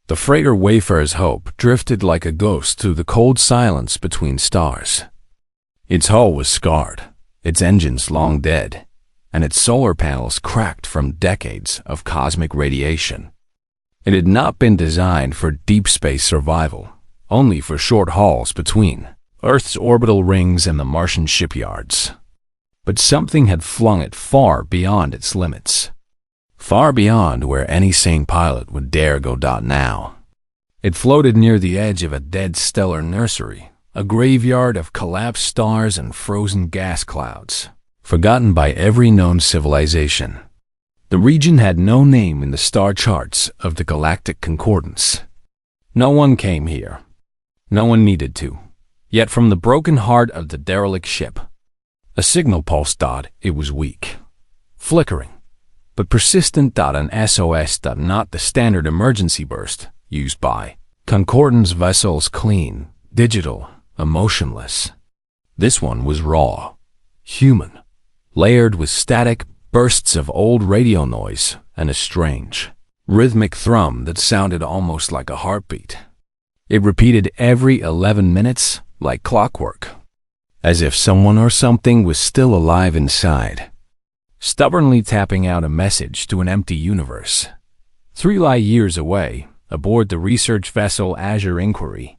The freighter Wayfarer's Hope drifted like a ghost through the cold silence between stars. Its hull was scarred, its engines long dead, and its solar panels cracked from decades of cosmic radiation. It had not been designed for deep space survival, only for short hauls between Earth's orbital rings and the Martian shipyards. But something had flung it far beyond its limits. Far beyond where any sane pilot would dare go now. It floated near the edge of a dead stellar nursery, a graveyard of collapsed stars and frozen gas clouds, forgotten by every known civilization. The region had no name in the star charts of the Galactic Concordance. No one came here. No one needed to. Yet from the broken heart of the derelict ship, a signal pulsed. It was weak, flickering, but persistent. An SOS. Not the standard emergency burst used by Concordance vessels, clean, digital, emotionless. This one was raw, human, layered with static bursts of old radio noise and a strange, rhythmic thrum that sounded almost like a heartbeat. It repeated every 11 minutes like clockwork, as if someone or something was still alive inside, stubbornly tapping out a message to an empty universe. 3 light years away, aboard the research vessel Azure Inquiry,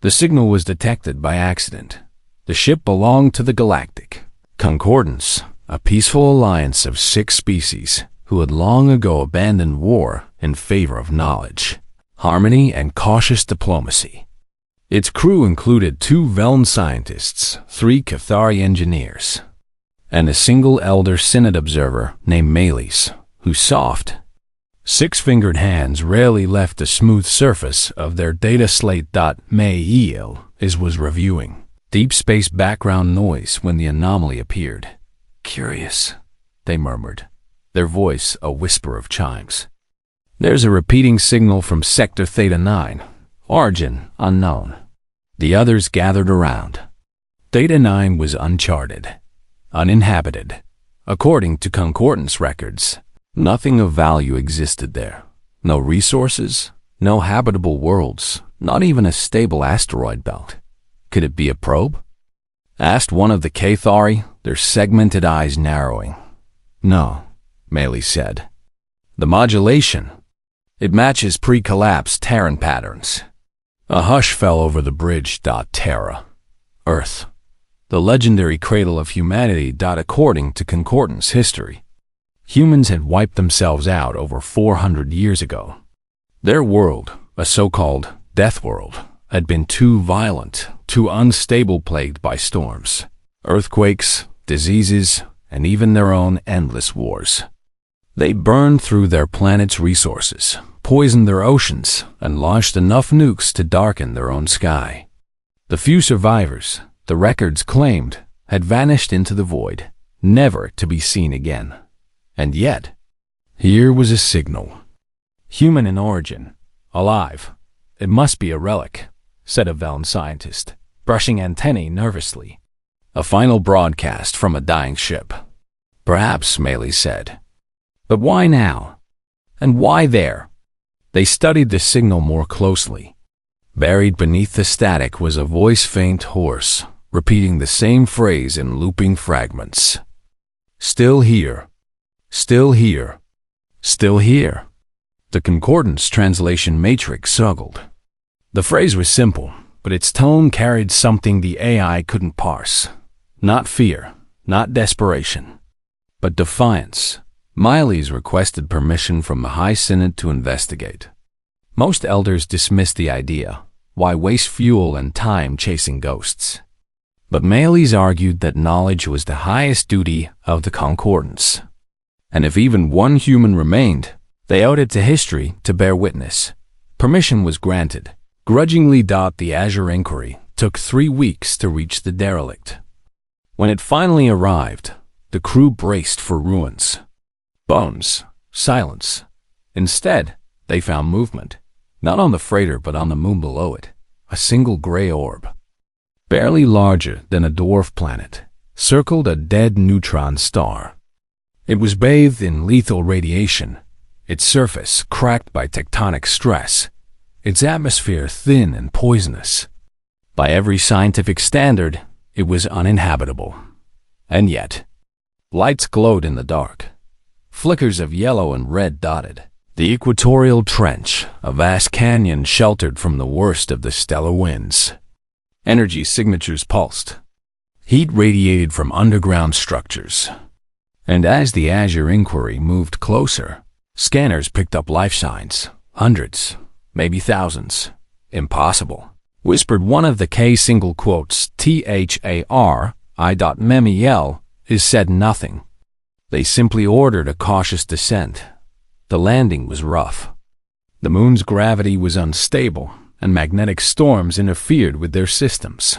the signal was detected by accident. The ship belonged to the Galactic Concordance, a peaceful alliance of 6 species who had long ago abandoned war in favor of knowledge, harmony, and cautious diplomacy. Its crew included 2 Veln scientists, 3 Cathari engineers, and a single Elder Synod observer named Meles, whose soft, 6-fingered hands rarely left the smooth surface of their data slate. Mael was reviewing deep space background noise when the anomaly appeared. "Curious," they murmured, their voice a whisper of chimes. "There's a repeating signal from Sector Theta 9, origin unknown." The others gathered around. Theta 9 was uncharted, uninhabited. According to Concordance records, nothing of value existed there. No resources, no habitable worlds, not even a stable asteroid belt. Could it be a probe? Asked one of the Cathari, their segmented eyes narrowing. "No," Meles said. "The modulation, it matches pre-collapse Terran patterns." A hush fell over the bridge. Terra, Earth, the legendary cradle of humanity. According to Concordance history, humans had wiped themselves out over 400 years ago. Their world, a so-called death world, had been too violent, too unstable, plagued by storms, earthquakes, diseases, and even their own endless wars. They burned through their planet's resources, poisoned their oceans, and launched enough nukes to darken their own sky. The few survivors, the records claimed, had vanished into the void, never to be seen again. And yet, here was a signal. "Human in origin, alive. It must be a relic," said a Veln scientist, brushing antennae nervously. "A final broadcast from a dying ship." "Perhaps," Meles said. "But why now? And why there?" They studied the signal more closely. Buried beneath the static was a voice, faint, hoarse, repeating the same phrase in looping fragments. "Still here. Still here. Still here." The Concordance translation matrix struggled. The phrase was simple, but its tone carried something the AI couldn't parse. Not fear, not desperation, but defiance. Meles requested permission from the High Synod to investigate. Most elders dismissed the idea. Why waste fuel and time chasing ghosts? But Meles argued that knowledge was the highest duty of the Concordance. And if even one human remained, they owed it to history to bear witness. Permission was granted. Grudgingly. The Azure Inquiry took 3 weeks to reach the derelict. When it finally arrived, the crew braced for ruins. Bones, silence. Instead, they found movement, not on the freighter but on the moon below it, a single gray orb, barely larger than a dwarf planet, circled a dead neutron star. It was bathed in lethal radiation, its surface cracked by tectonic stress, its atmosphere thin and poisonous. By every scientific standard, it was uninhabitable. And yet, lights glowed in the dark. Flickers of yellow and red dotted the equatorial trench, a vast canyon sheltered from the worst of the stellar winds. Energy signatures pulsed. Heat radiated from underground structures. And as the Azure inquiry moved closer, scanners picked up life signs. Hundreds, maybe thousands. Impossible, whispered one of the K single quotes. THAR.MEMEL is said nothing. They simply ordered a cautious descent. The landing was rough. The moon's gravity was unstable, and magnetic storms interfered with their systems.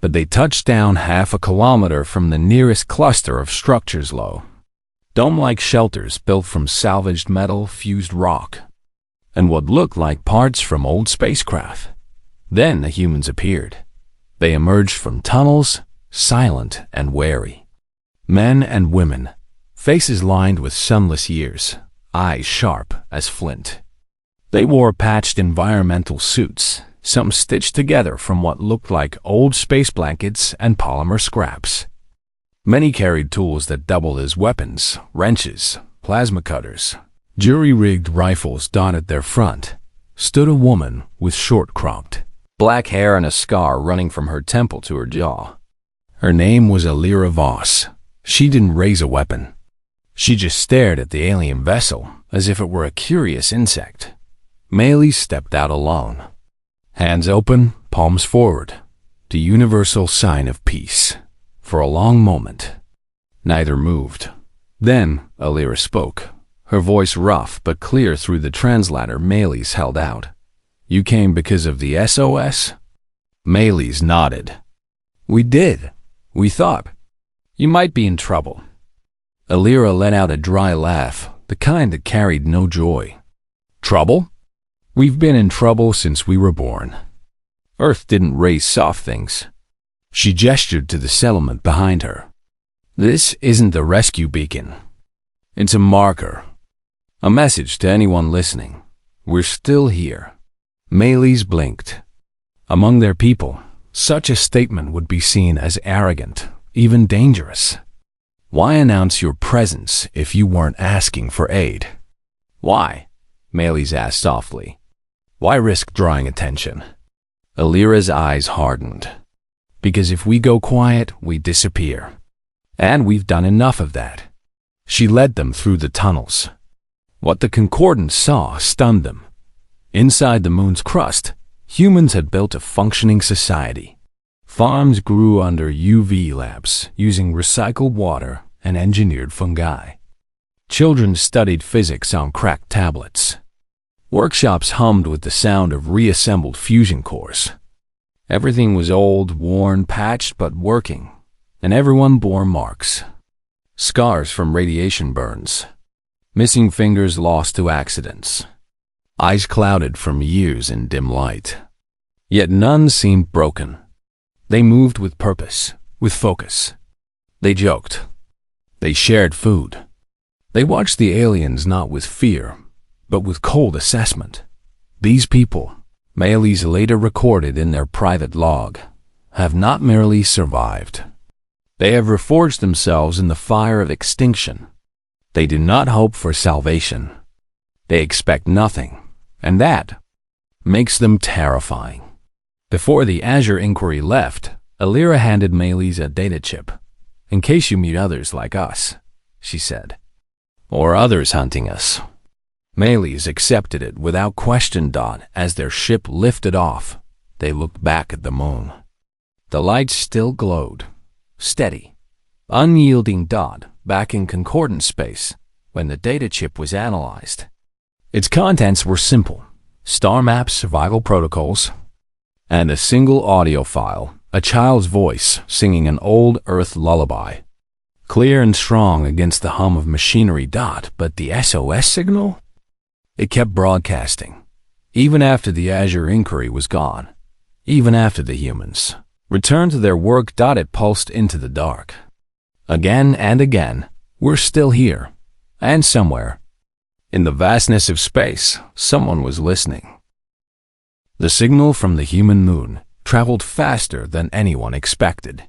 But they touched down half a kilometer from the nearest cluster of structures low. Dome-like shelters built from salvaged metal fused rock, and what looked like parts from old spacecraft. Then the humans appeared. They emerged from tunnels, silent and wary. Men and women, faces lined with sunless years, eyes sharp as flint. They wore patched environmental suits, some stitched together from what looked like old space blankets and polymer scraps. Many carried tools that doubled as weapons: wrenches, plasma cutters. Jury-rigged rifles dotted their front. Stood a woman with short-cropped black hair and a scar running from her temple to her jaw. Her name was Alira Voss. She didn't raise a weapon. She just stared at the alien vessel as if it were a curious insect. Meili stepped out alone. Hands open, palms forward. The universal sign of peace. For a long moment, neither moved. Then Alira spoke, her voice rough but clear through the translator Meili's held out. You came because of the SOS? Meili's nodded. We did. We thought you might be in trouble. Alira let out a dry laugh, the kind that carried no joy. Trouble? We've been in trouble since we were born. Earth didn't raise soft things. She gestured to the settlement behind her. This isn't the rescue beacon. It's a marker. A message to anyone listening. We're still here. Meili's blinked. Among their people, such a statement would be seen as arrogant, even dangerous. Why announce your presence if you weren't asking for aid? Why? Meili's asked softly. Why risk drawing attention? Alira's eyes hardened. Because if we go quiet, we disappear. And we've done enough of that. She led them through the tunnels. What the Concordants saw stunned them. Inside the moon's crust, humans had built a functioning society. Farms grew under UV lamps using recycled water and engineered fungi. Children studied physics on cracked tablets. Workshops hummed with the sound of reassembled fusion cores. Everything was old, worn, patched, but working, and everyone bore marks. Scars from radiation burns. Missing fingers lost to accidents. Eyes clouded from years in dim light. Yet none seemed broken. They moved with purpose, with focus. They joked. They shared food. They watched the aliens not with fear, but with cold assessment. These people, Meili's later recorded in their private log, have not merely survived. They have reforged themselves in the fire of extinction. They do not hope for salvation. They expect nothing, and that makes them terrifying. Before the Azure inquiry left, Alira handed Meili's a data chip. In case you meet others like us, she said. Or others hunting us. Meili's accepted it without question. As their ship lifted off, they looked back at the moon. The lights still glowed, steady, unyielding. Back in Concordant space, when the data chip was analyzed. Its contents were simple: star maps, survival protocols, and a single audio file, a child's voice singing an old Earth lullaby. Clear and strong against the hum of machinery. But the SOS signal? It kept broadcasting, even after the Azure inquiry was gone, even after the humans returned to their work. It pulsed into the dark. Again and again, we're still here, and somewhere, in the vastness of space, someone was listening. The signal from the human moon traveled faster than anyone expected.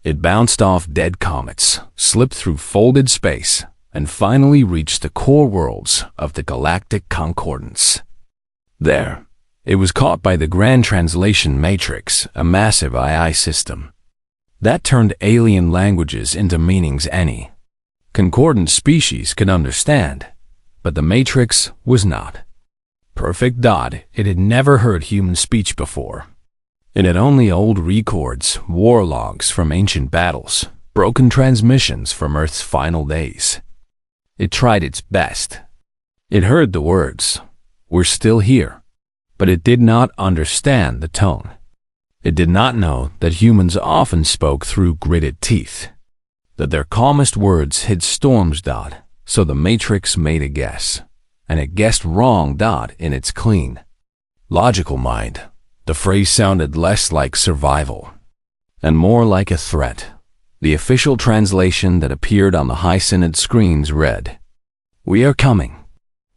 It bounced off dead comets, slipped through folded space, and finally reached the core worlds of the Galactic Concordance. There, it was caught by the Grand Translation Matrix, a massive AI system. That turned alien languages into meanings any concordant species could understand, but the Matrix was not. Perfect. It had never heard human speech before. It had only old records, war logs from ancient battles, broken transmissions from Earth's final days. It tried its best. It heard the words, "We're still here," but it did not understand the tone. It did not know that humans often spoke through gritted teeth, that their calmest words hid storms. So the Matrix made a guess, and it guessed wrong. In its clean, logical mind, the phrase sounded less like survival and more like a threat. The official translation that appeared on the High Synod screens read, "We are coming."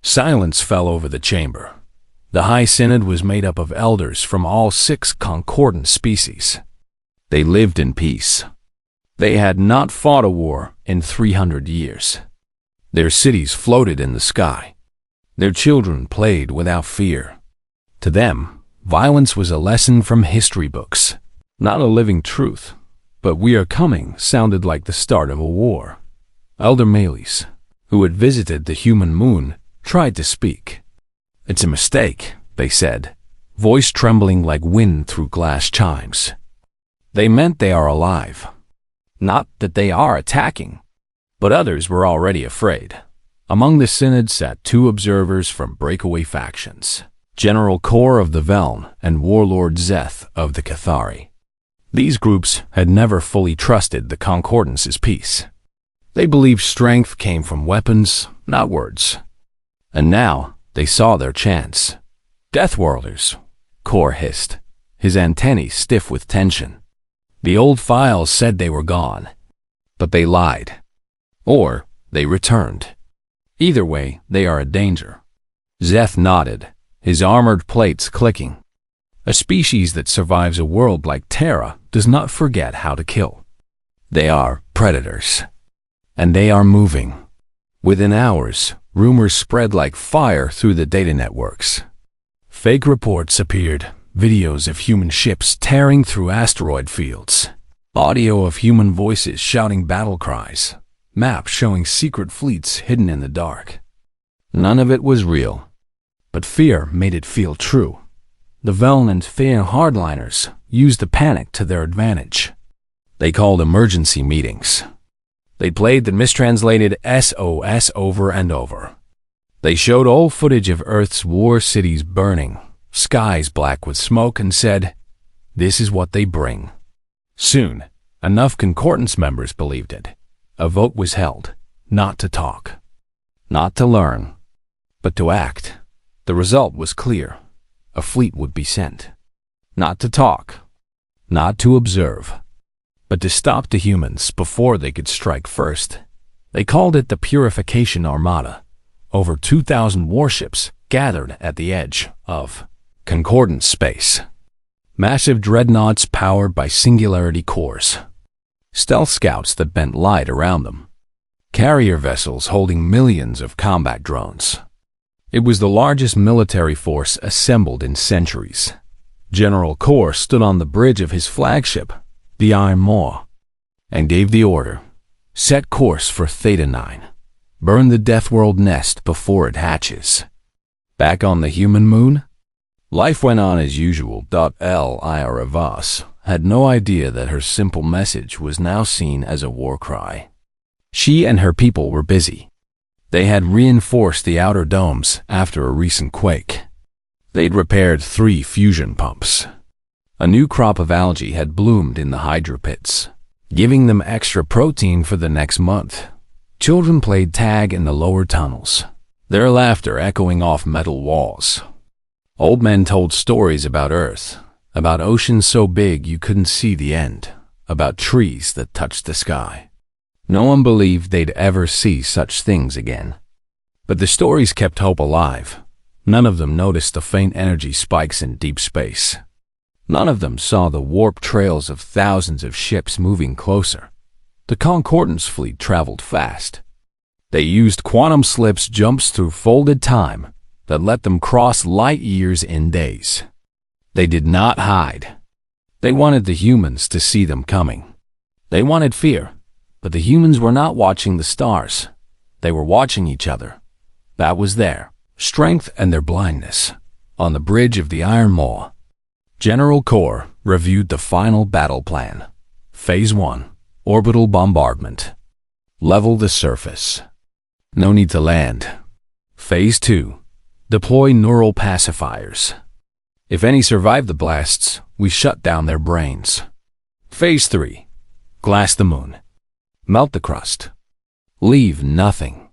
Silence fell over the chamber. The High Synod was made up of elders from all 6 concordant species. They lived in peace. They had not fought a war in 300 years. Their cities floated in the sky. Their children played without fear. To them, violence was a lesson from history books, not a living truth. But "we are coming" sounded like the start of a war. Elder Melees, who had visited the human moon, tried to speak. "It's a mistake," they said, voice trembling like wind through glass chimes. They meant they are alive, not that they are attacking. But others were already afraid. Among the Synod sat 2 observers from breakaway factions, General Kor of the Veln and Warlord Zeth of the Cathari. These groups had never fully trusted the Concordance's peace. They believed strength came from weapons, not words. And now they saw their chance. "Deathworlders," Kor hissed, his antennae stiff with tension. The old files said they were gone, but they lied. Or they returned. Either way, they are a danger. Zeth nodded, his armored plates clicking. A species that survives a world like Terra does not forget how to kill. They are predators. And they are moving. Within hours, rumors spread like fire through the data networks. Fake reports appeared, videos of human ships tearing through asteroid fields, audio of human voices shouting battle cries, maps showing secret fleets hidden in the dark. None of it was real, but fear made it feel true. The Veln and Fear hardliners used the panic to their advantage. They called emergency meetings. They played the mistranslated SOS over and over. They showed old footage of Earth's war cities burning, skies black with smoke, and said, "This is what they bring." Soon, enough Concordance members believed it. A vote was held, not to talk, not to learn, but to act. The result was clear. A fleet would be sent. Not to talk, not to observe, but to stop the humans before they could strike first. They called it the Purification Armada. Over 2,000 warships gathered at the edge of Concordant space. Massive dreadnoughts powered by singularity cores. Stealth scouts that bent light around them. Carrier vessels holding millions of combat drones. It was the largest military force assembled in centuries. General Kor stood on the bridge of his flagship, the Iron Maw, and gave the order, "Set course for Theta 9. Burn the Deathworld nest before it hatches." Back on the human moon, life went on as usual. Lyra Voss had no idea that her simple message was now seen as a war cry. She and her people were busy. They had reinforced the outer domes after a recent quake. They'd repaired 3 fusion pumps. A new crop of algae had bloomed in the hydro pits, giving them extra protein for the next month. Children played tag in the lower tunnels, their laughter echoing off metal walls. Old men told stories about Earth, about oceans so big you couldn't see the end, about trees that touched the sky. No one believed they'd ever see such things again. But the stories kept hope alive. None of them noticed the faint energy spikes in deep space. None of them saw the warp trails of thousands of ships moving closer. The Concordance fleet traveled fast. They used quantum slips jumps through folded time that let them cross light years in days. They did not hide. They wanted the humans to see them coming. They wanted fear, but the humans were not watching the stars. They were watching each other. That was their strength and their blindness. On the bridge of the Iron Maw, General Kor reviewed the final battle plan. Phase 1, orbital bombardment. Level the surface. No need to land. Phase 2, deploy neural pacifiers. If any survive the blasts, we shut down their brains. Phase 3, glass the moon. Melt the crust. Leave nothing.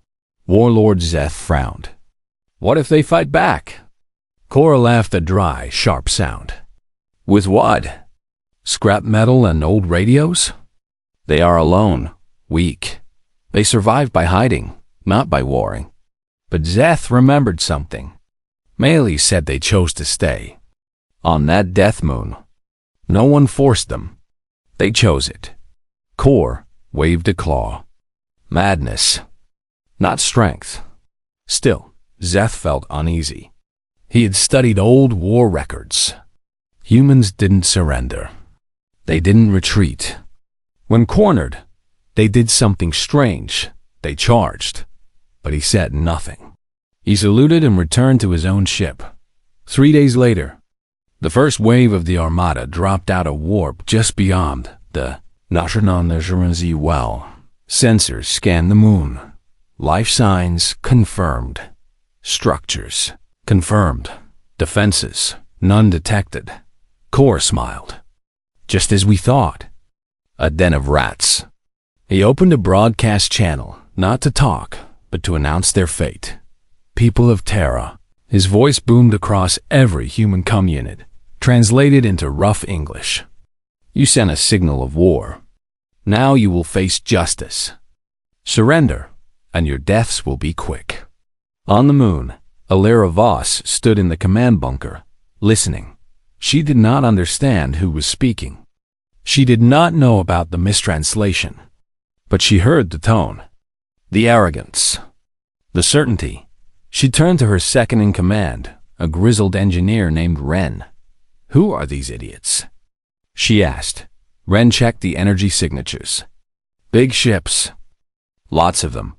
Warlord Zeth frowned. What if they fight back? Cora laughed a dry, sharp sound. With what? Scrap metal and old radios? They are alone, weak. They survive by hiding, not by warring. But Zeth remembered something. Melee said they chose to stay. On that death moon. No one forced them. They chose it. Kor waved a claw. Madness. Not strength. Still, Zeth felt uneasy. He had studied old war records. Humans didn't surrender. They didn't retreat. When cornered, they did something strange. They charged. But he said nothing. He saluted and returned to his own ship. 3 days later, the first wave of the Armada dropped out of warp just beyond the HFY well. Sensors scanned the moon. Life signs confirmed. Structures confirmed. Defenses none detected. Kor smiled. Just as we thought. A den of rats. He opened a broadcast channel, not to talk, but to announce their fate. People of Terra. His voice boomed across every human comm unit, translated into rough English. You sent a signal of war. Now you will face justice. Surrender, and your deaths will be quick. On the moon, Alira Voss stood in the command bunker, listening. She did not understand who was speaking. She did not know about the mistranslation. But she heard the tone, the arrogance, the certainty. She turned to her second-in-command, a grizzled engineer named Ren. Who are these idiots? She asked. Ren checked the energy signatures. Big ships. Lots of them.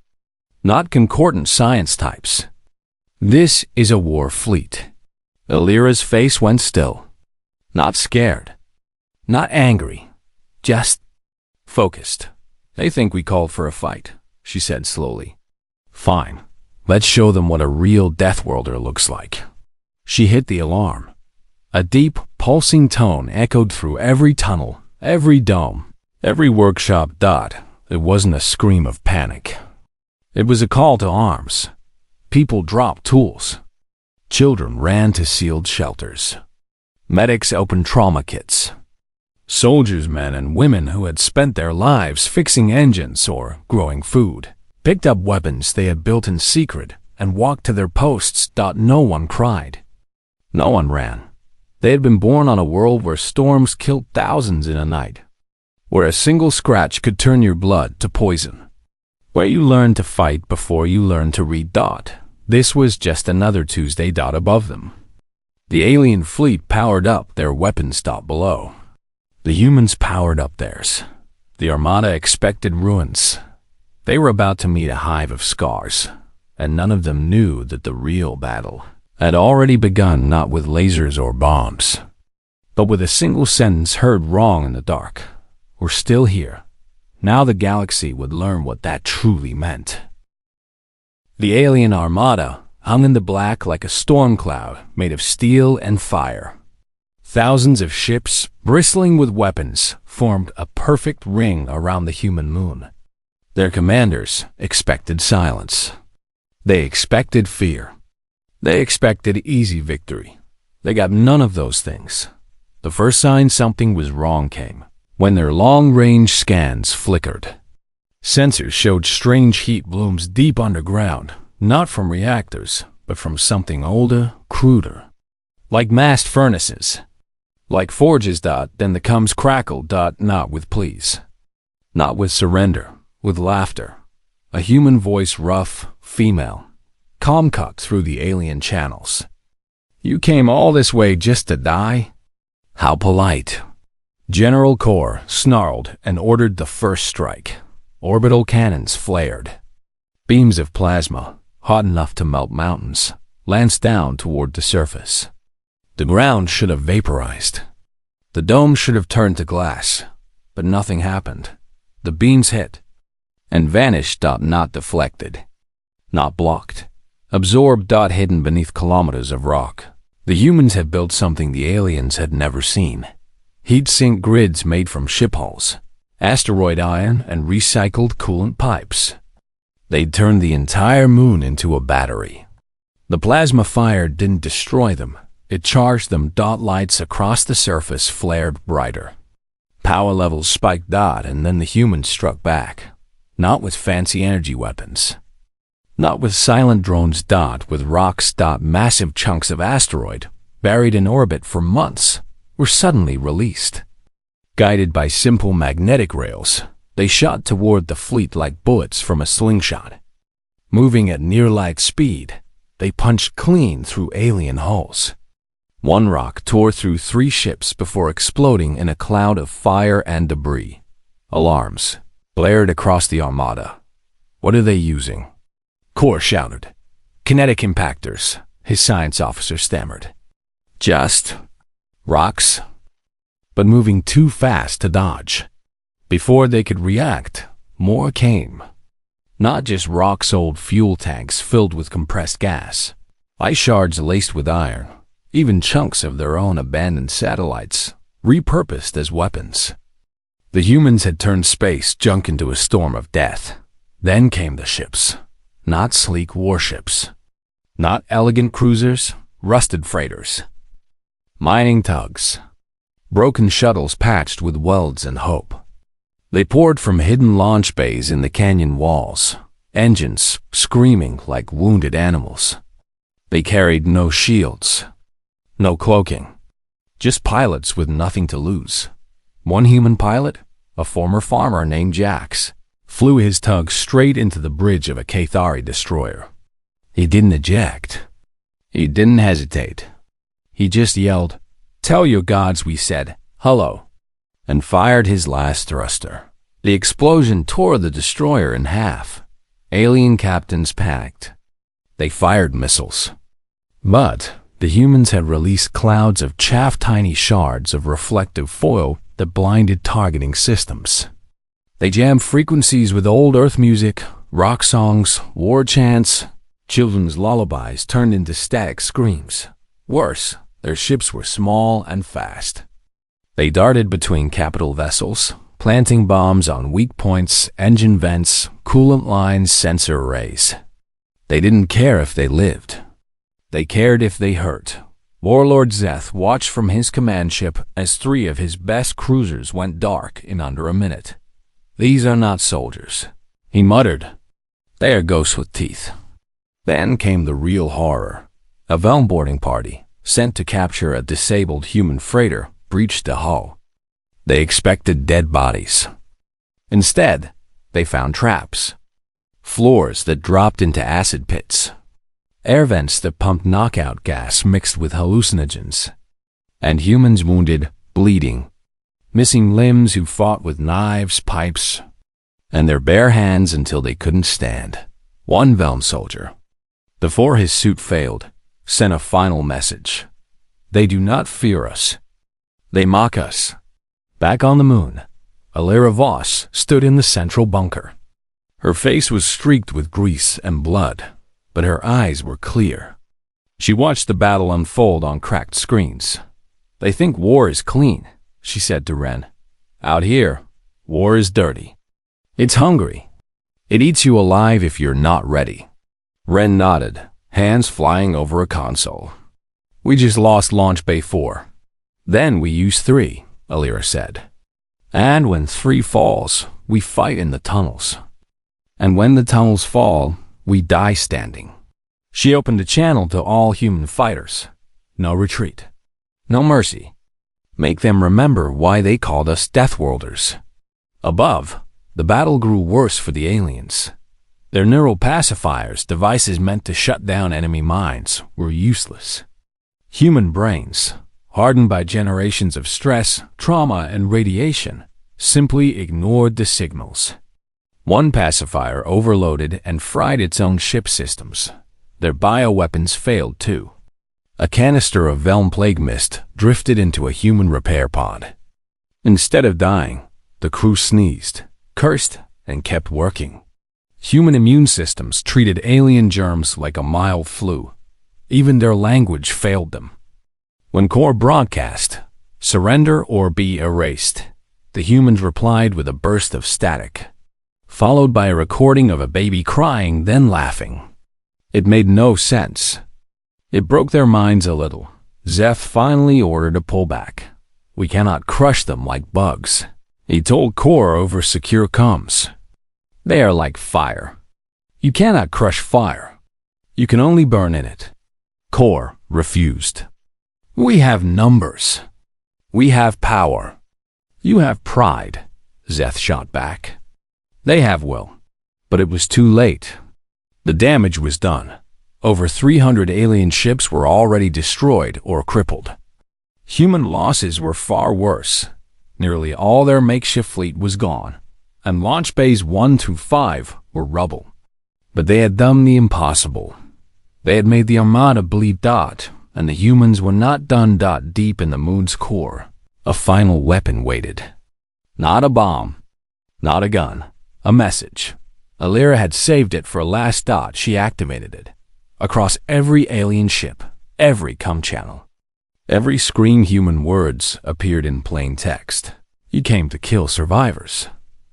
Not concordant science types. This is a war fleet. Alira's face went still. Not scared. Not angry. Just focused. They think we called for a fight, she said slowly. Fine. Let's show them what a real Deathworlder looks like. She hit the alarm. A deep, pulsing tone echoed through every tunnel, every dome, every workshop dot. It wasn't a scream of panic. It was a call to arms. People dropped tools. Children ran to sealed shelters. Medics opened trauma kits. Soldiers, men and women who had spent their lives fixing engines or growing food, picked up weapons they had built in secret and walked to their posts. No one cried. No one ran. They had been born on a world where storms killed thousands in a night, where a single scratch could turn your blood to poison, where you learned to fight before you learned to read. This was just another Tuesday. Above them. The alien fleet powered up their weapons. Below. The humans powered up theirs. The Armada expected ruins. They were about to meet a hive of scars, and none of them knew that the real battle had already begun, not with lasers or bombs, but with a single sentence heard wrong in the dark. We're still here. Now the galaxy would learn what that truly meant. The alien Armada hung in the black like a storm cloud made of steel and fire. Thousands of ships, bristling with weapons, formed a perfect ring around the human moon. Their commanders expected silence. They expected fear. They expected easy victory. They got none of those things. The first sign something was wrong came when their long-range scans flickered. Sensors showed strange heat blooms deep underground, not from reactors, but from something older, cruder. Like mast furnaces. Like forges. Then the comes crackle. Not with pleas. Not with surrender. With laughter. A human voice, rough, female. Calm, cut through the alien channels. You came all this way just to die? How polite. General Kor snarled and ordered the first strike. Orbital cannons flared. Beams of plasma, hot enough to melt mountains, lanced down toward the surface. The ground should have vaporized. The dome should have turned to glass, but nothing happened. The beams hit and vanished. Not deflected. Not blocked. Absorbed. Hidden beneath kilometers of rock. The humans had built something the aliens had never seen. Heat sink grids made from ship hulls, asteroid iron, and recycled coolant pipes. They'd turned the entire moon into a battery. The plasma fire didn't destroy them. It charged them. Lights across the surface flared brighter. Power levels spiked. And then the humans struck back. Not with fancy energy weapons. Not with silent drones. With rocks. Massive chunks of asteroid, buried in orbit for months, were suddenly released. Guided by simple magnetic rails, they shot toward the fleet like bullets from a slingshot. Moving at near light speed, they punched clean through alien hulls. One rock tore through 3 ships before exploding in a cloud of fire and debris. Alarms blared across the Armada. What are they using? Kor shouted. Kinetic impactors, his science officer stammered. Just rocks, but moving too fast to dodge. Before they could react, more came. Not just rocks, old fuel tanks filled with compressed gas, ice shards laced with iron, even chunks of their own abandoned satellites, repurposed as weapons. The humans had turned space junk into a storm of death. Then came the ships. Not sleek warships. Not elegant cruisers, rusted freighters. Mining tugs. Broken shuttles patched with welds and hope. They poured from hidden launch bays in the canyon walls, engines screaming like wounded animals. They carried no shields, no cloaking, just pilots with nothing to lose. One human pilot, a former farmer named Jax, flew his tug straight into the bridge of a Cathari destroyer. He didn't eject. He didn't hesitate. He just yelled, "Tell your gods we said hello," and fired his last thruster. The explosion tore the destroyer in half. Alien captains panicked. They fired missiles. But the humans had released clouds of chaff, tiny shards of reflective foil that blinded targeting systems. They jammed frequencies with old Earth music, rock songs, war chants. Children's lullabies turned into static screams. Worse, their ships were small and fast. They darted between capital vessels, planting bombs on weak points, engine vents, coolant lines, sensor arrays. They didn't care if they lived. They cared if they hurt. Warlord Zeth watched from his command ship as 3 of his best cruisers went dark in under a minute. "These are not soldiers," he muttered. "They are ghosts with teeth." Then came the real horror. A Velm boarding party, sent to capture a disabled human freighter, breached the hull. They expected dead bodies. Instead, they found traps. Floors that dropped into acid pits. Air vents that pumped knockout gas mixed with hallucinogens. And humans wounded, bleeding. Missing limbs who fought with knives, pipes, and their bare hands until they couldn't stand. One Velm soldier, before his suit failed, sent a final message. "They do not fear us. They mock us." Back on the moon, Alira Voss stood in the central bunker. Her face was streaked with grease and blood, but her eyes were clear. She watched the battle unfold on cracked screens. "They think war is clean," she said to Ren. "Out here, war is dirty. It's hungry. It eats you alive if you're not ready." Ren nodded, hands flying over a console. "We just lost Launch Bay 4. Then we used 3, Alira said. "And when 3 falls, we fight in the tunnels. And when the tunnels fall, we die standing." She opened a channel to all human fighters. No retreat. No mercy. Make them remember why they called us Deathworlders. Above, the battle grew worse for the aliens. Their neural pacifiers, devices meant to shut down enemy minds, were useless. Human brains, hardened by generations of stress, trauma, and radiation, simply ignored the signals. One pacifier overloaded and fried its own ship systems. Their bioweapons failed too. A canister of Velm plague mist drifted into a human repair pod. Instead of dying, the crew sneezed, cursed, and kept working. Human immune systems treated alien germs like a mild flu. Even their language failed them. When Core broadcast, "Surrender or be erased," the humans replied with a burst of static, followed by a recording of a baby crying, then laughing. It made no sense. It broke their minds a little. Zeph finally ordered a pullback. "We cannot crush them like bugs," he told Core over secure comms. "They are like fire. You cannot crush fire. You can only burn in it." Core refused. "We have numbers. We have power. You have pride," Zeth shot back. "They have will." But it was too late. The damage was done. Over 300 alien ships were already destroyed or crippled. Human losses were far worse. Nearly all their makeshift fleet was gone, and launch bays 1 through 5 were rubble. But they had done the impossible. They had made the Armada bleed. And the humans were not done. Deep in the moon's core, a final weapon waited. Not a bomb, not a gun, a message. Alira had saved it for a last. She activated it. Across every alien ship, every comm channel, every screen, human words appeared in plain text. "You came to kill survivors.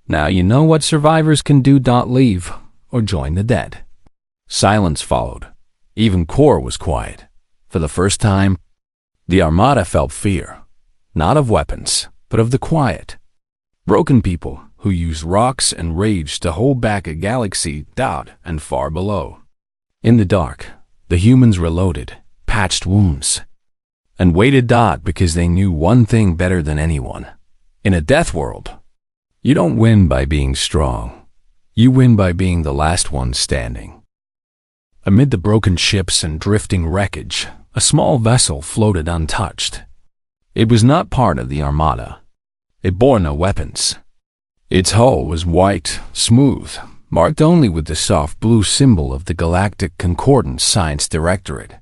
Now you know what survivors can do. Leave or join the dead." Silence followed. Even Core was quiet. For the first time, the Armada felt fear, not of weapons, but of the quiet. Broken people who used rocks and rage to hold back a galaxy. And far below. In the dark, the humans reloaded, patched wounds, and waited. Because they knew one thing better than anyone. In a death world, you don't win by being strong. You win by being the last one standing. Amid the broken ships and drifting wreckage, a small vessel floated untouched. It was not part of the Armada. It bore no weapons. Its hull was white, smooth, marked only with the soft blue symbol of the Galactic Concordance Science Directorate.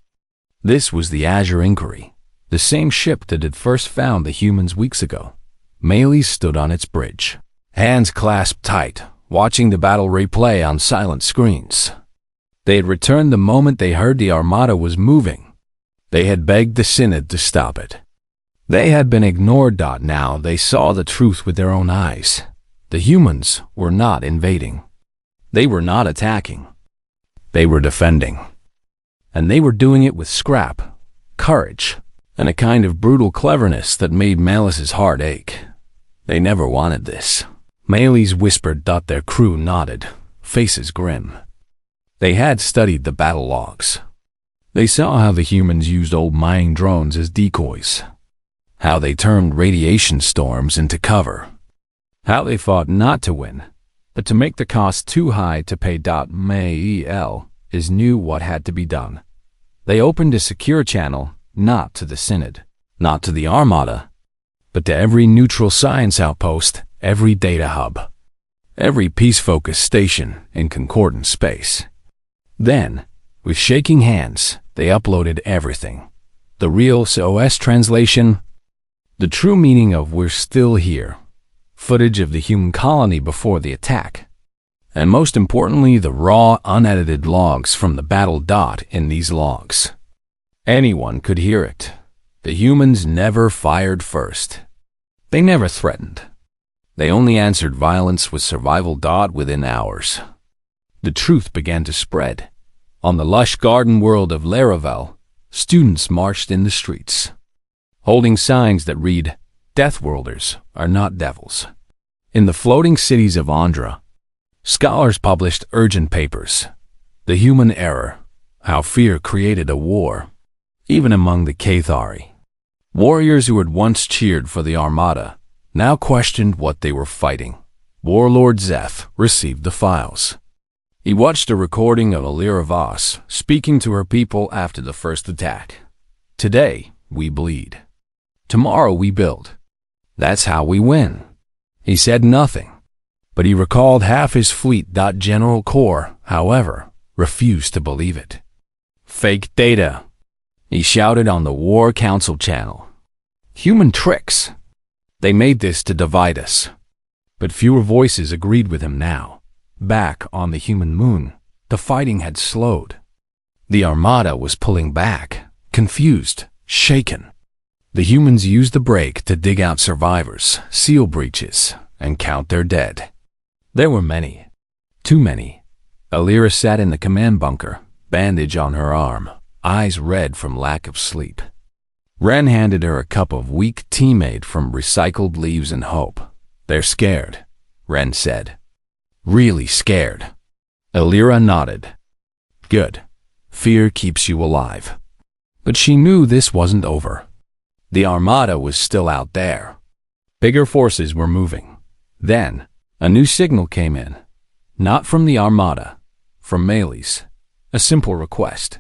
This was the Azure Inquiry, the same ship that had first found the humans weeks ago. Maylie stood on its bridge, hands clasped tight, watching the battle replay on silent screens. They had returned the moment they heard the Armada was moving. They had begged the Synod to stop it. They had been ignored. Now they saw the truth with their own eyes. The humans were not invading. They were not attacking. They were defending. And they were doing it with scrap, courage, and a kind of brutal cleverness that made Malice's heart ache. They never wanted this. Maylie's whispered. Their crew nodded, faces grim. They had studied the battle logs. They saw how the humans used old mining drones as decoys, how they turned radiation storms into cover, how they fought not to win, but to make the cost too high to pay. Mael knew what had to be done. They opened a secure channel, not to the Synod, not to the Armada, but to every neutral science outpost, every data hub, every peace-focused station in Concordant space. Then, with shaking hands, they uploaded everything. The real SOS translation, the true meaning of "we're still here," footage of the human colony before the attack, and most importantly, the raw, unedited logs from the battle. In these logs, anyone could hear it. The humans never fired first. They never threatened. They only answered violence with survival. Within hours, the truth began to spread. On the lush garden world of Laravel, students marched in the streets, holding signs that read, "Deathworlders are not devils." In the floating cities of Andra, scholars published urgent papers. The human error, how fear created a war, even among the Cathari. Warriors who had once cheered for the Armada now questioned what they were fighting. Warlord Zeth received the files. He watched a recording of Alira Voss speaking to her people after the first attack. Today, we bleed. Tomorrow we build. That's how we win. He said nothing, but he recalled half his fleet. General Corps, however, refused to believe it. Fake data, he shouted on the War Council channel. Human tricks. They made this to divide us. But fewer voices agreed with him now. Back on the human moon, the fighting had slowed. The Armada was pulling back, confused, shaken. The humans used the break to dig out survivors, seal breaches, and count their dead. There were many. Too many. Alira sat in the command bunker, bandage on her arm, eyes red from lack of sleep. Ren handed her a cup of weak tea made from recycled leaves and hope. They're scared, Ren said. Really scared. Alira nodded. Good. Fear keeps you alive. But she knew this wasn't over. The Armada was still out there. Bigger forces were moving. Then, a new signal came in. Not from the Armada, from Meles. A simple request.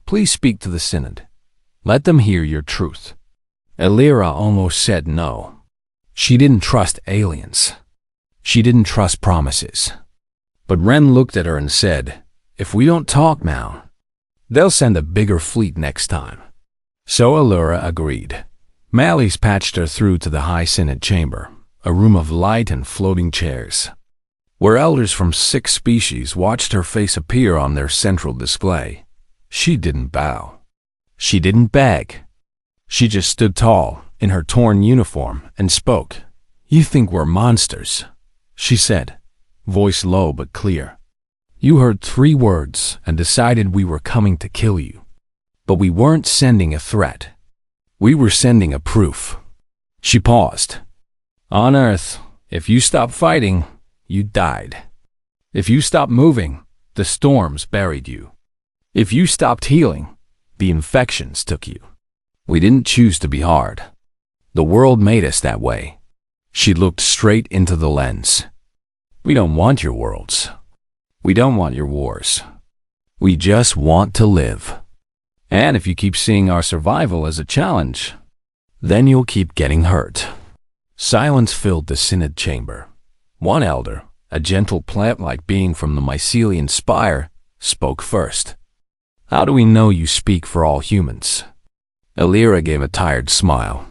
Please speak to the Synod. Let them hear your truth. Alira almost said no. She didn't trust aliens. She didn't trust promises. But Ren looked at her and said, if we don't talk now, they'll send a bigger fleet next time. So Alira agreed. Meles patched her through to the High Synod chamber, a room of light and floating chairs, where elders from 6 species watched her face appear on their central display. She didn't bow. She didn't beg. She just stood tall in her torn uniform and spoke. You think we're monsters, she said, voice low but clear. You heard 3 words and decided we were coming to kill you. But we weren't sending a threat. We were sending a proof. She paused. On Earth, if you stopped fighting, you died. If you stopped moving, the storms buried you. If you stopped healing, the infections took you. We didn't choose to be hard. The world made us that way. She looked straight into the lens. We don't want your worlds. We don't want your wars. We just want to live. And if you keep seeing our survival as a challenge, then you'll keep getting hurt. Silence filled the Synod chamber. One elder, a gentle plant-like being from the Mycelian spire, spoke first. How do we know you speak for all humans? Alira gave a tired smile.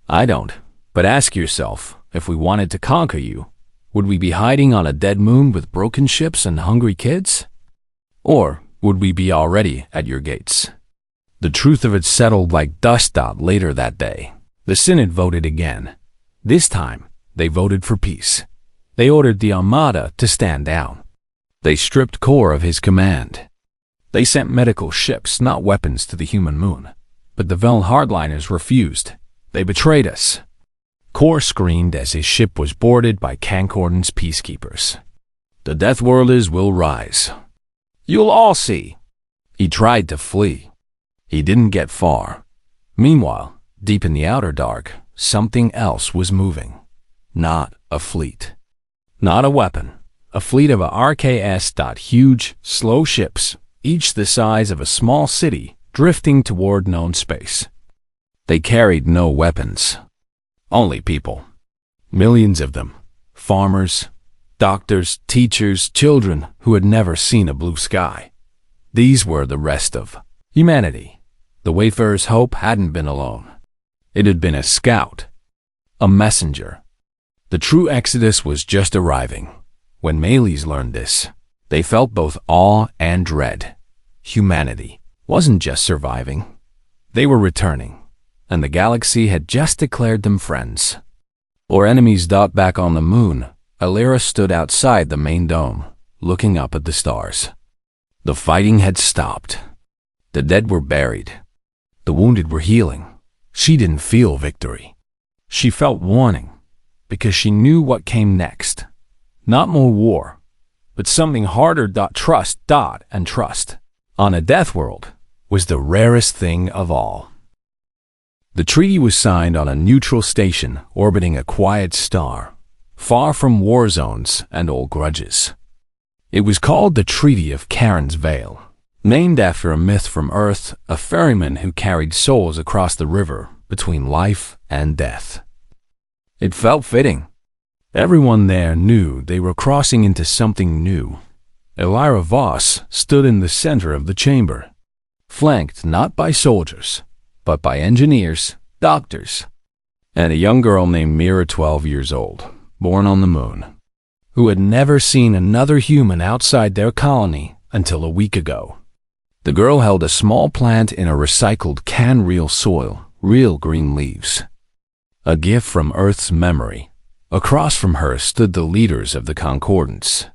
I don't, but ask yourself, if we wanted to conquer you, would we be hiding on a dead moon with broken ships and hungry kids? Or would we be already at your gates? The truth of it settled like dust later that day. The Synod voted again. This time, they voted for peace. They ordered the Armada to stand down. They stripped Kor of his command. They sent medical ships, not weapons, to the human moon. But the Vel hardliners refused. They betrayed us. Kor screamed as his ship was boarded by Cancordon's peacekeepers. The Deathworlders will rise. You'll all see. He tried to flee. He didn't get far. Meanwhile, deep in the outer dark, something else was moving. Not a fleet. Not a weapon. A fleet of huge, slow ships, each the size of a small city, drifting toward known space. They carried no weapons. Only people. Millions of them. Farmers, doctors, teachers, children who had never seen a blue sky. These were the rest of humanity. The Wayfarer's hope hadn't been alone. It had been a scout. A messenger. The true exodus was just arriving. When Meles learned this, they felt both awe and dread. Humanity wasn't just surviving. They were returning, and the galaxy had just declared them friends. Or enemies. Back on the moon, Alira stood outside the main dome, looking up at the stars. The fighting had stopped. The dead were buried. The wounded were healing. She didn't feel victory. She felt warning, because she knew what came next. Not more war, but something harder. Trust. And trust. on a death world was the rarest thing of all. The treaty was signed on a neutral station orbiting a quiet star, far from war zones and old grudges. It was called the Treaty of Karen's Vale, named after a myth from Earth, a ferryman who carried souls across the river between life and death. It felt fitting. Everyone there knew they were crossing into something new. Elira Voss stood in the center of the chamber, flanked not by soldiers, but by engineers, doctors, and a young girl named Mira, 12 years old, born on the moon, who had never seen another human outside their colony until a week ago. The girl held a small plant in a recycled can, real soil, real green leaves. A gift from Earth's memory. Across from her stood the leaders of the Concordance.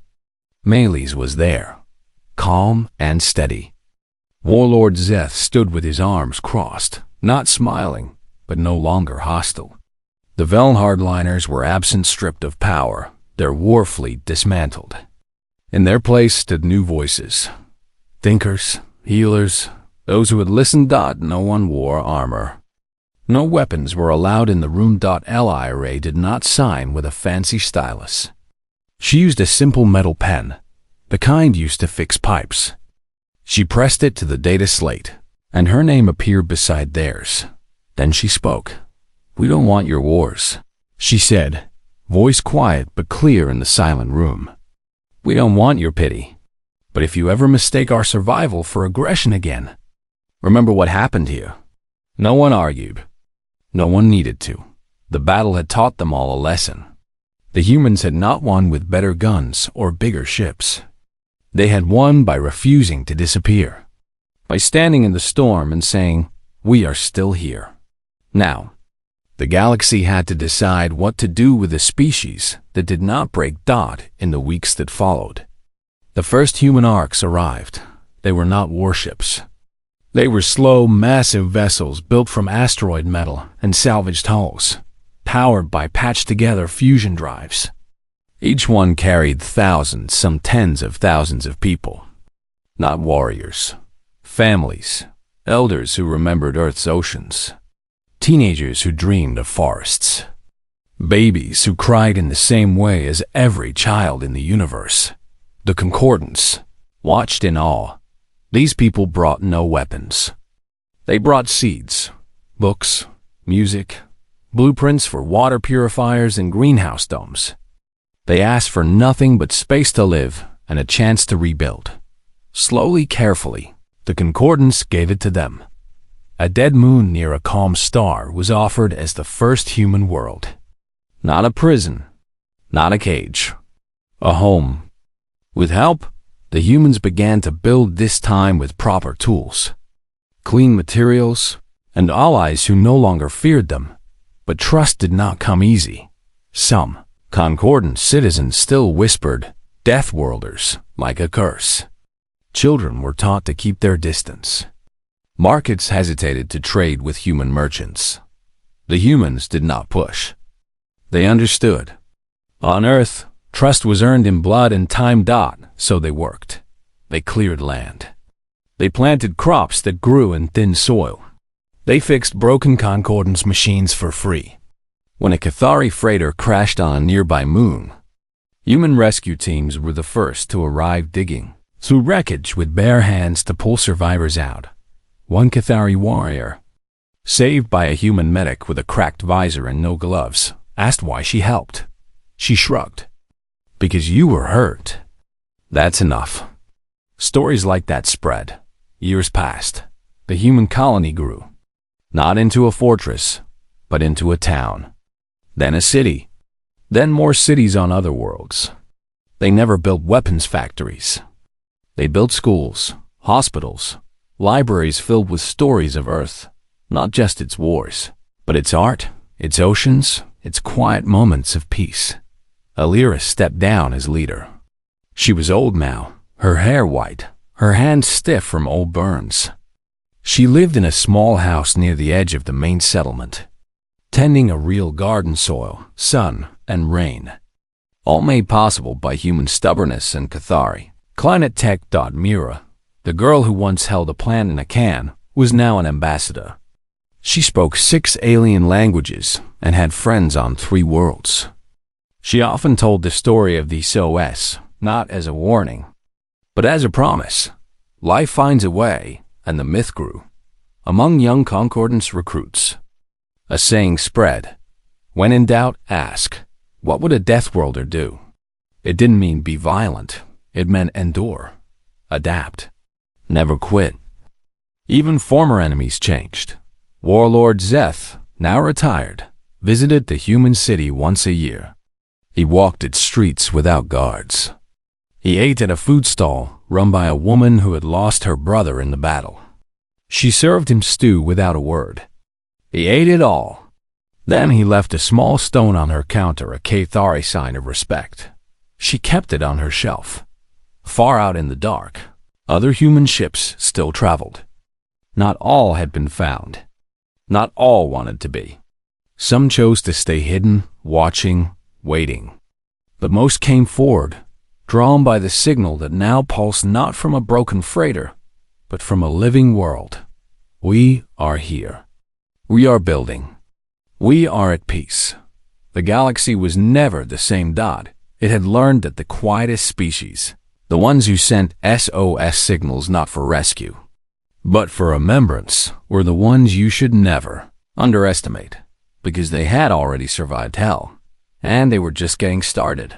Meles was there, calm and steady. Warlord Zeth stood with his arms crossed, not smiling, but no longer hostile. The Veln hardliners were absent, stripped of power, their war fleet dismantled. In their place stood new voices. Thinkers, healers, those who had listened. No one wore armor. No weapons were allowed in the room. Ray did not sign with a fancy stylus. She used a simple metal pen, the kind used to fix pipes. She pressed it to the data slate, and her name appeared beside theirs. Then she spoke. "We don't want your wars," she said, voice quiet but clear in the silent room. "We don't want your pity. But if you ever mistake our survival for aggression again, remember what happened here." No one argued. No one needed to. The battle had taught them all a lesson. The humans had not won with better guns or bigger ships. They had won by refusing to disappear, by standing in the storm and saying, "We are still here." Now, the galaxy had to decide what to do with a species that did not break. In the weeks that followed, the first human arcs arrived. They were not warships. They were slow, massive vessels built from asteroid metal and salvaged hulls, powered by patched-together fusion drives. Each one carried thousands, some tens of thousands of people. Not warriors. Families. Elders who remembered Earth's oceans. Teenagers who dreamed of forests. Babies who cried in the same way as every child in the universe. The Concordance watched in awe. These people brought no weapons. They brought seeds, books, music, blueprints for water purifiers and greenhouse domes. They asked for nothing but space to live and a chance to rebuild. Slowly, carefully, the Concordance gave it to them. A dead moon near a calm star was offered as the first human world. Not a prison, not a cage, a home. With help, the humans began to build, this time with proper tools, clean materials, and allies who no longer feared them. But trust did not come easy. Some Concordant citizens still whispered Deathworlders like a curse. Children were taught to keep their distance. Markets hesitated to trade with human merchants. The humans did not push. They understood. On Earth, trust was earned in blood and time. So they worked. They cleared land. They planted crops that grew in thin soil. They fixed broken Concordance machines for free. When a Cathari freighter crashed on a nearby moon, human rescue teams were the first to arrive, digging through wreckage with bare hands to pull survivors out. One Cathari warrior, saved by a human medic with a cracked visor and no gloves, asked why she helped. She shrugged. "Because you were hurt." That's enough. Stories like that spread. Years passed. The human colony grew. Not into a fortress, but into a town. Then a city. Then more cities on other worlds. They never built weapons factories. They built schools, hospitals, libraries filled with stories of Earth, not just its wars, but its art, its oceans, its quiet moments of peace. Elira stepped down as leader. She was old now, her hair white, her hands stiff from old burns. She lived in a small house near the edge of the main settlement, tending a real garden, soil, sun, and rain, all made possible by human stubbornness and Cathari. Climate Tech. Mira, The girl who once held a plant in a can was now an ambassador. She spoke 6 alien languages and had friends on 3 worlds. She often told the story of the SOS, not as a warning, but as a promise. Life finds a way, and the myth grew. Among young Concordance recruits, a saying spread: when in doubt, ask, what would a Deathworlder do? It didn't mean be violent. It meant endure, adapt, never quit. Even former enemies changed. Warlord Zeth, now retired, visited the human city once a year. He walked its streets without guards. He ate at a food stall run by a woman who had lost her brother in the battle. She served him stew without a word. He ate it all. Then he left a small stone on her counter, a Cathari sign of respect. She kept it on her shelf. Far out in the dark, other human ships still traveled. Not all had been found. Not all wanted to be. Some chose to stay hidden, watching, waiting. But most came forward, drawn by the signal that now pulsed not from a broken freighter, but from a living world. We are here. We are building. We are at peace. The galaxy was never the same dot. It had learned that the quietest species, the ones who sent SOS signals not for rescue, but for remembrance, were the ones you should never underestimate, because they had already survived hell, and they were just getting started.